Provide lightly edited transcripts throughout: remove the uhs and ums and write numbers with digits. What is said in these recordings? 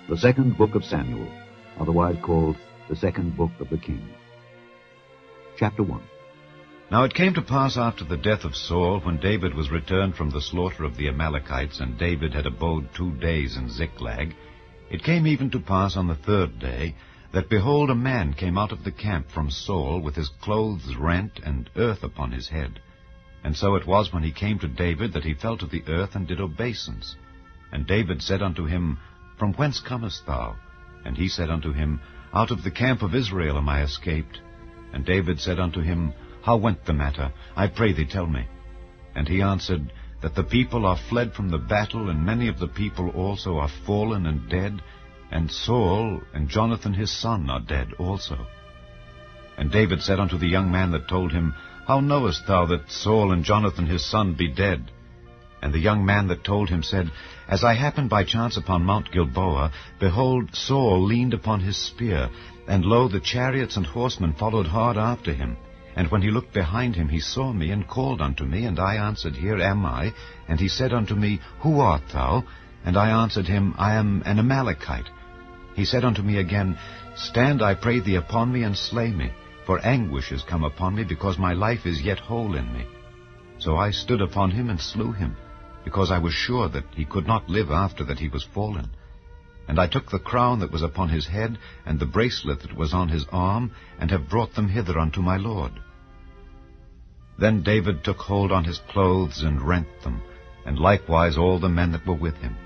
The second book of Samuel, otherwise called the second book of the Kings. Chapter 1. Now it came to pass after the death of Saul, when David was returned from the slaughter of the Amalekites, and David had abode 2 days in Ziklag, it came even to pass on the 3rd day, that, behold, a man came out of the camp from Saul, with his clothes rent, and earth upon his head. And so it was, when he came to David, that he fell to the earth, and did obeisance. And David said unto him, From whence comest thou? And he said unto him, Out of the camp of Israel am I escaped. And David said unto him, How went the matter? I pray thee, tell me. And he answered, That the people are fled from the battle, and many of the people also are fallen and dead, and Saul and Jonathan his son are dead also. And David said unto the young man that told him, How knowest thou that Saul and Jonathan his son be dead? And the young man that told him said, As I happened by chance upon Mount Gilboa, behold, Saul leaned upon his spear, and lo, the chariots and horsemen followed hard after him. And when he looked behind him, he saw me, and called unto me, and I answered, Here am I. And he said unto me, Who art thou? And I answered him, I am an Amalekite. He said unto me again, Stand, I pray thee, upon me, and slay me, for anguish is come upon me, because my life is yet whole in me. So I stood upon him and slew him, because I was sure that he could not live after that he was fallen. And I took the crown that was upon his head, and the bracelet that was on his arm, and have brought them hither unto my lord. Then David took hold on his clothes, and rent them, and likewise all the men that were with him.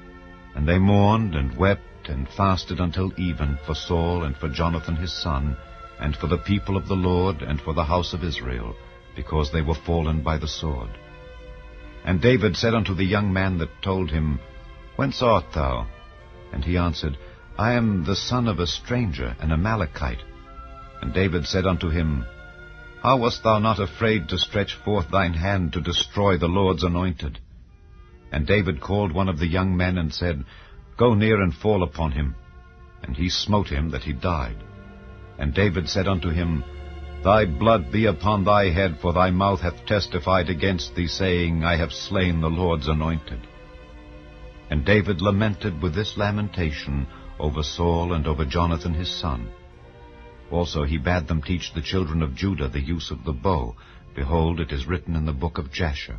And they mourned, and wept, and fasted until even, for Saul, and for Jonathan his son, and for the people of the Lord, and for the house of Israel, because they were fallen by the sword. And David said unto the young man that told him, Whence art thou? And he answered, I am the son of a stranger, an Amalekite. And David said unto him, How wast thou not afraid to stretch forth thine hand to destroy the Lord's anointed? And David called one of the young men, and said, Go near and fall upon him. And he smote him that he died. And David said unto him, Thy blood be upon thy head, for thy mouth hath testified against thee, saying, I have slain the Lord's anointed. And David lamented with this lamentation over Saul and over Jonathan his son. Also he bade them teach the children of Judah the use of the bow. Behold, it is written in the book of Jasher.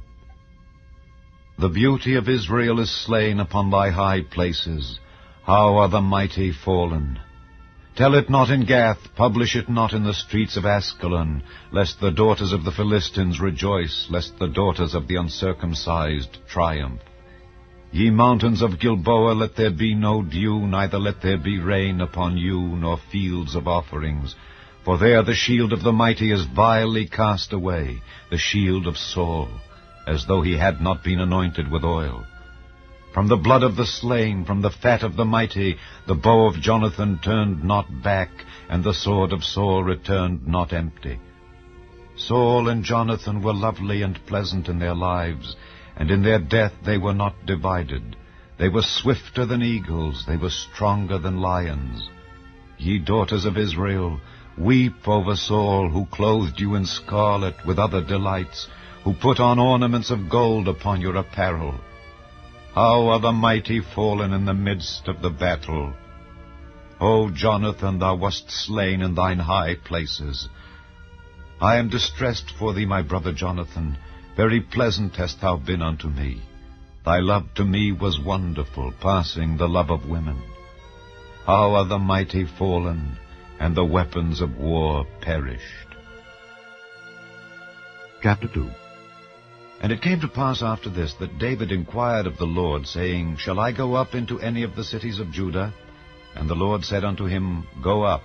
The beauty of Israel is slain upon thy high places. How are the mighty fallen! Tell it not in Gath, publish it not in the streets of Askelon, lest the daughters of the Philistines rejoice, lest the daughters of the uncircumcised triumph. Ye mountains of Gilboa, let there be no dew, neither let there be rain upon you, nor fields of offerings. For there the shield of the mighty is vilely cast away, the shield of Saul, as though he had not been anointed with oil. From the blood of the slain, from the fat of the mighty, the bow of Jonathan turned not back, and the sword of Saul returned not empty. Saul and Jonathan were lovely and pleasant in their lives, and in their death they were not divided. They were swifter than eagles, they were stronger than lions. Ye daughters of Israel, weep over Saul, who clothed you in scarlet with other delights, who put on ornaments of gold upon your apparel. How are the mighty fallen in the midst of the battle! O Jonathan, thou wast slain in thine high places. I am distressed for thee, my brother Jonathan. Very pleasant hast thou been unto me. Thy love to me was wonderful, passing the love of women. How are the mighty fallen, and the weapons of war perished. Chapter 2. And it came to pass after this, that David inquired of the Lord, saying, Shall I go up into any of the cities of Judah? And the Lord said unto him, Go up.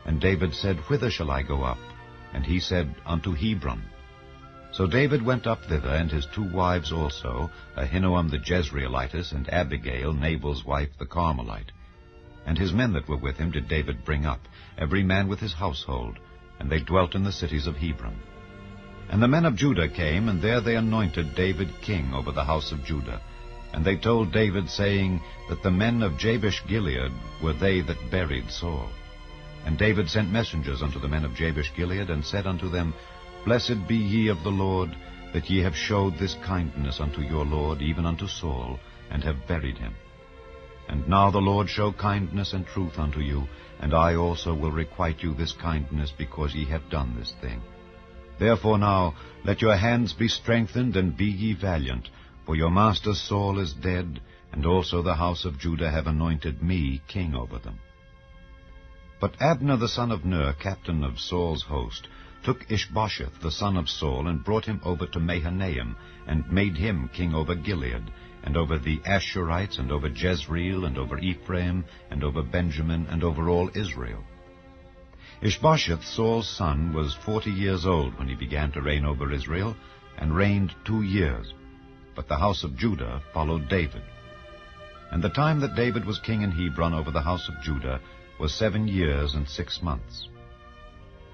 And David said, Whither shall I go up? And he said, Unto Hebron. So David went up thither, and his 2 wives also, Ahinoam the Jezreelitess, and Abigail, Nabal's wife, the Carmelite. And his men that were with him did David bring up, every man with his household, and they dwelt in the cities of Hebron. And the men of Judah came, and there they anointed David king over the house of Judah. And they told David, saying, that the men of Jabesh-Gilead were they that buried Saul. And David sent messengers unto the men of Jabesh-Gilead, and said unto them, Blessed be ye of the Lord, that ye have showed this kindness unto your Lord, even unto Saul, and have buried him. And now the Lord show kindness and truth unto you, and I also will requite you this kindness, because ye have done this thing. Therefore now let your hands be strengthened, and be ye valiant, for your master Saul is dead, and also the house of Judah have anointed me king over them. But Abner the son of Ner, captain of Saul's host, took Ishbosheth the son of Saul, and brought him over to Mahanaim, and made him king over Gilead, and over the Ashurites, and over Jezreel, and over Ephraim, and over Benjamin, and over all Israel. Ishbosheth, Saul's son, was 40 years old when he began to reign over Israel, and reigned 2 years. But the house of Judah followed David. And the time that David was king in Hebron over the house of Judah was 7 years and 6 months.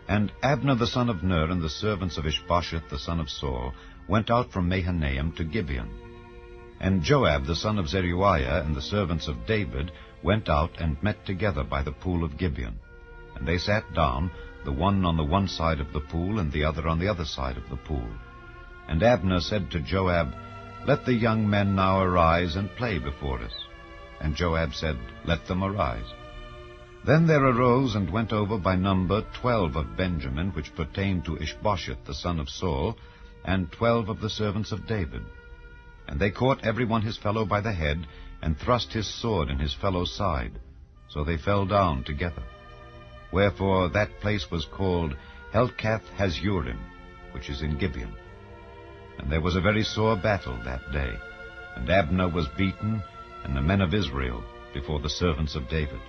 And Abner the son of Ner, and the servants of Ishbosheth the son of Saul, went out from Mahanaim to Gibeon. And Joab the son of Zeruiah, and the servants of David, went out and met together by the pool of Gibeon. And they sat down, the one on the one side of the pool, and the other on the other side of the pool. And Abner said to Joab, Let the young men now arise and play before us. And Joab said, Let them arise. Then there arose and went over by number 12 of Benjamin, which pertained to Ishbosheth the son of Saul, and 12 of the servants of David. And they caught every one his fellow by the head, and thrust his sword in his fellow's side. So they fell down together. Wherefore that place was called Helkath Hazurim, which is in Gibeon. And there was a very sore battle that day, and Abner was beaten, and the men of Israel, before the servants of David.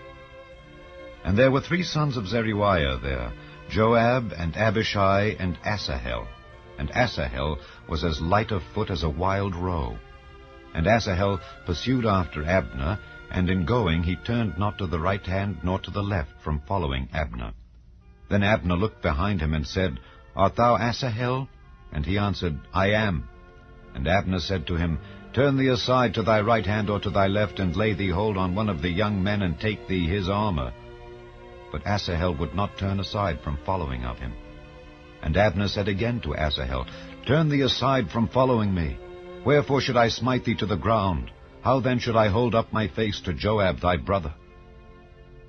And there were 3 sons of Zeruiah there, Joab, and Abishai, and Asahel. And Asahel was as light of foot as a wild roe. And Asahel pursued after Abner, and in going he turned not to the right hand nor to the left from following Abner. Then Abner looked behind him and said, Art thou Asahel? And he answered, I am. And Abner said to him, Turn thee aside to thy right hand or to thy left, and lay thee hold on one of the young men, and take thee his armor. But Asahel would not turn aside from following of him. And Abner said again to Asahel, Turn thee aside from following me. Wherefore should I smite thee to the ground? How then should I hold up my face to Joab thy brother?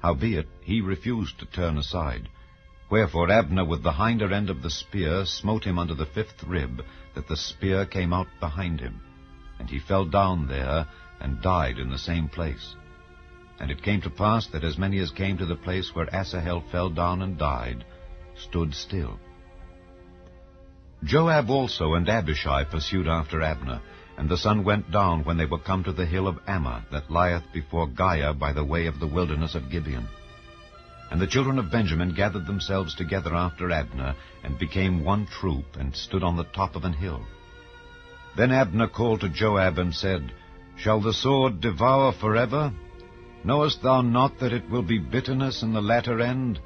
Howbeit he refused to turn aside. Wherefore Abner with the hinder end of the spear smote him under the 5th rib, that the spear came out behind him. And he fell down there, and died in the same place. And it came to pass that as many as came to the place where Asahel fell down and died, stood still. Joab also and Abishai pursued after Abner, and the sun went down when they were come to the hill of Ammah, that lieth before Giah by the way of the wilderness of Gibeon. And the children of Benjamin gathered themselves together after Abner, and became one troop, and stood on the top of an hill. Then Abner called to Joab, and said, Shall the sword devour forever? Knowest thou not that it will be bitterness in the latter end?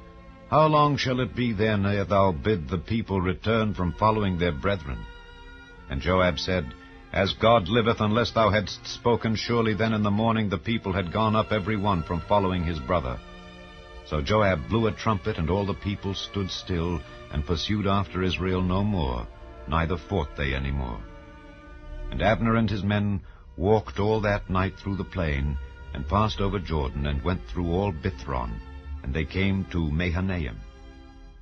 How long shall it be then ere thou bid the people return from following their brethren? And Joab said, As God liveth, unless thou hadst spoken, surely then in the morning the people had gone up every one from following his brother. So Joab blew a trumpet, and all the people stood still, and pursued after Israel no more, neither fought they any more. And Abner and his men walked all that night through the plain, and passed over Jordan, and went through all Bithron, and they came to Mahanaim.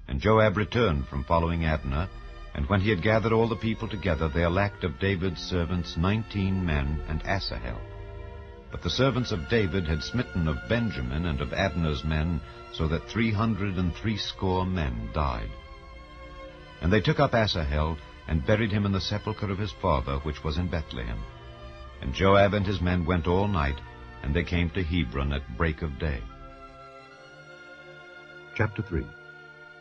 And Joab returned from following Abner, and when he had gathered all the people together, there lacked of David's servants 19 men and Asahel. But the servants of David had smitten of Benjamin and of Abner's men, so that 360 men died. And they took up Asahel, and buried him in the sepulchre of his father, which was in Bethlehem. And Joab and his men went all night, and they came to Hebron at break of day. Chapter 3.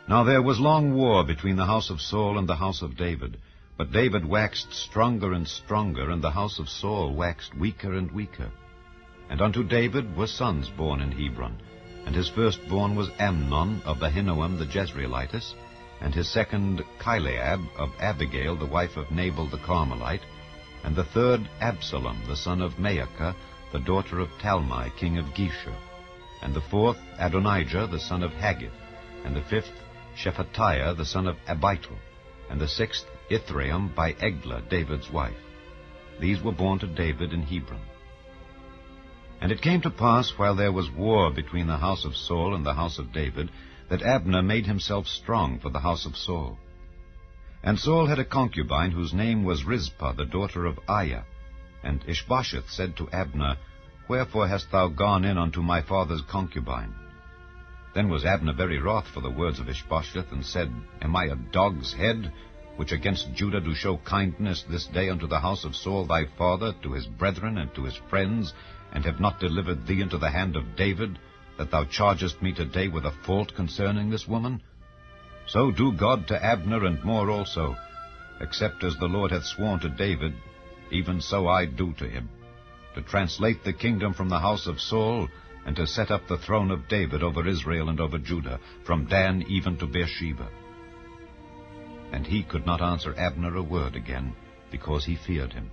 Now there was long war between the house of Saul and the house of David. But David waxed stronger and stronger, and the house of Saul waxed weaker and weaker. And unto David were sons born in Hebron. And his firstborn was Amnon of Ahinoam the Jezreelitess, and his second Chileab of Abigail the wife of Nabal the Carmelite, and the third Absalom the son of Maacah, the daughter of Talmai king of Geshur, and the fourth Adonijah the son of Haggith, and the fifth Shephatiah the son of Abital, and the sixth Ithream by Eglah David's wife. These were born to David in Hebron. And it came to pass, while there was war between the house of Saul and the house of David, that Abner made himself strong for the house of Saul. And Saul had a concubine whose name was Rizpah, the daughter of Aiah. And Ishbosheth said to Abner, Wherefore hast thou gone in unto my father's concubine? Then was Abner very wroth for the words of Ishbosheth, and said, Am I a dog's head, which against Judah do show kindness this day unto the house of Saul thy father, to his brethren and to his friends, and have not delivered thee into the hand of David, that thou chargest me today with a fault concerning this woman? So do God to Abner, and more also, except as the Lord hath sworn to David, even so I do to him, to translate the kingdom from the house of Saul, and to set up the throne of David over Israel and over Judah, from Dan even to Beersheba. And he could not answer Abner a word again, because he feared him.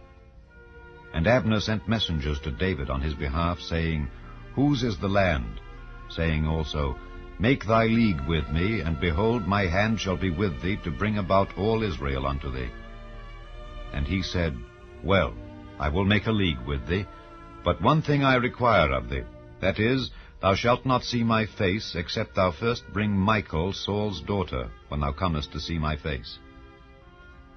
And Abner sent messengers to David on his behalf, saying, Whose is the land? Saying also, Make thy league with me, and behold, my hand shall be with thee, to bring about all Israel unto thee. And he said, Well, I will make a league with thee, but one thing I require of thee, that is, thou shalt not see my face, except thou first bring Michal, Saul's daughter, when thou comest to see my face.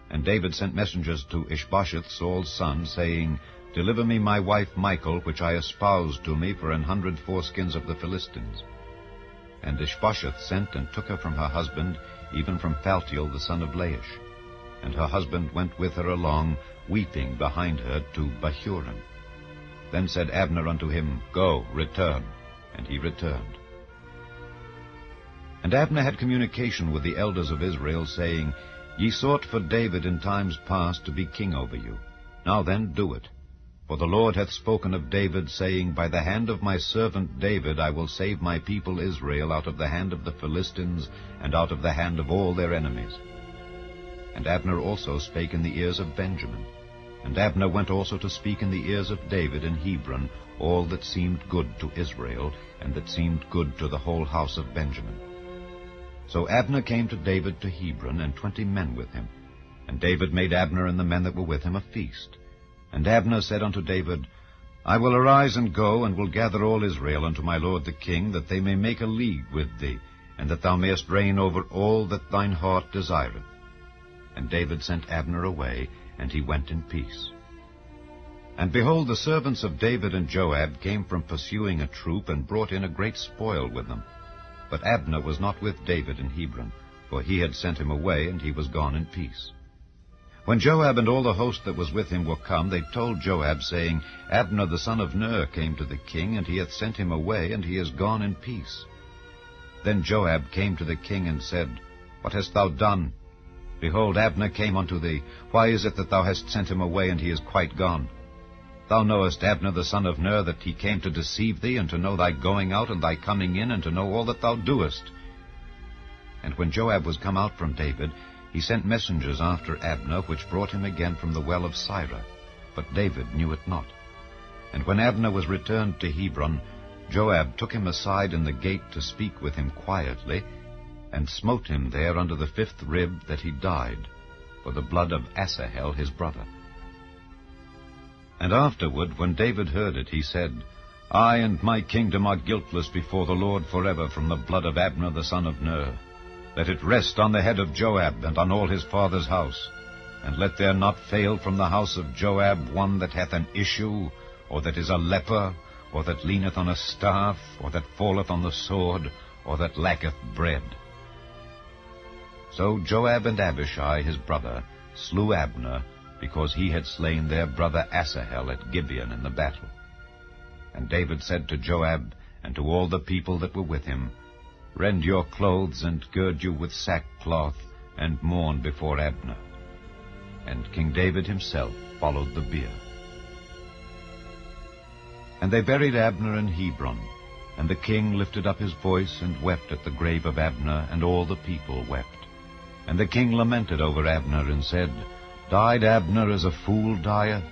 And David sent messengers to Ishbosheth, Saul's son, saying, Deliver me my wife Michal, which I espoused to me for 100 foreskins of the Philistines. And Ishbosheth sent and took her from her husband, even from Phaltiel the son of Laish. And her husband went with her along, weeping behind her, to Bahurim. Then said Abner unto him, Go, return. And he returned. And Abner had communication with the elders of Israel, saying, Ye sought for David in times past to be king over you. Now then, do it. For the Lord hath spoken of David, saying, By the hand of my servant David I will save my people Israel out of the hand of the Philistines, and out of the hand of all their enemies. And Abner also spake in the ears of Benjamin. And Abner went also to speak in the ears of David in Hebron all that seemed good to Israel, and that seemed good to the whole house of Benjamin. So Abner came to David to Hebron, and 20 men with him. And David made Abner and the men that were with him a feast. And Abner said unto David, I will arise and go, and will gather all Israel unto my lord the king, that they may make a league with thee, and that thou mayest reign over all that thine heart desireth. And David sent Abner away, and he went in peace. And behold, the servants of David and Joab came from pursuing a troop, and brought in a great spoil with them. But Abner was not with David in Hebron, for he had sent him away, and he was gone in peace. When Joab and all the host that was with him were come, they told Joab, saying, Abner the son of Ner came to the king, and he hath sent him away, and he is gone in peace. Then Joab came to the king, and said, What hast thou done? Behold, Abner came unto thee. Why is it that thou hast sent him away, and he is quite gone? Thou knowest Abner the son of Ner, that he came to deceive thee, and to know thy going out and thy coming in, and to know all that thou doest. And when Joab was come out from David, he sent messengers after Abner, which brought him again from the well of Sirah. But David knew it not. And when Abner was returned to Hebron, Joab took him aside in the gate to speak with him quietly, and smote him there under the 5th rib, that he died, for the blood of Asahel his brother. And afterward, when David heard it, he said, I and my kingdom are guiltless before the Lord forever from the blood of Abner the son of Ner. Let it rest on the head of Joab, and on all his father's house. And let there not fail from the house of Joab one that hath an issue, or that is a leper, or that leaneth on a staff, or that falleth on the sword, or that lacketh bread. So Joab and Abishai his brother slew Abner, because he had slain their brother Asahel at Gibeon in the battle. And David said to Joab, and to all the people that were with him, Rend your clothes, and gird you with sackcloth, and mourn before Abner. And King David himself followed the bier. And they buried Abner in Hebron, and the king lifted up his voice, and wept at the grave of Abner, and all the people wept. And the king lamented over Abner, and said, Died Abner as a fool dieth?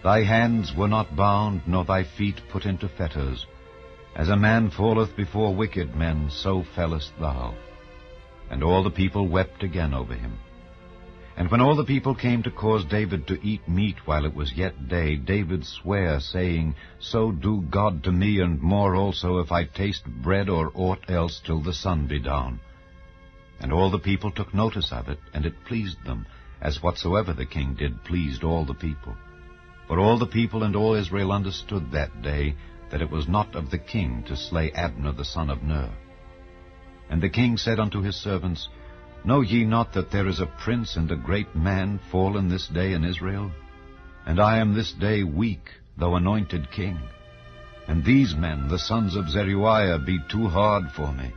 Thy hands were not bound, nor thy feet put into fetters. As a man falleth before wicked men, so fellest thou. And all the people wept again over him. And when all the people came to cause David to eat meat while it was yet day, David sware, saying, So do God to me, and more also, if I taste bread or aught else till the sun be down. And all the people took notice of it, and it pleased them, as whatsoever the king did pleased all the people. For all the people and all Israel understood that day that it was not of the king to slay Abner the son of Ner. And the king said unto his servants, Know ye not that there is a prince and a great man fallen this day in Israel? And I am this day weak, though anointed king. And these men, the sons of Zeruiah, be too hard for me.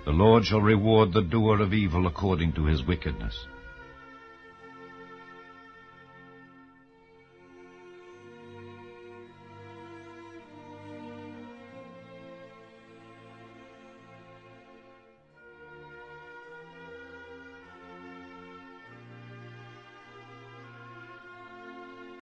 The Lord shall reward the doer of evil according to his wickedness.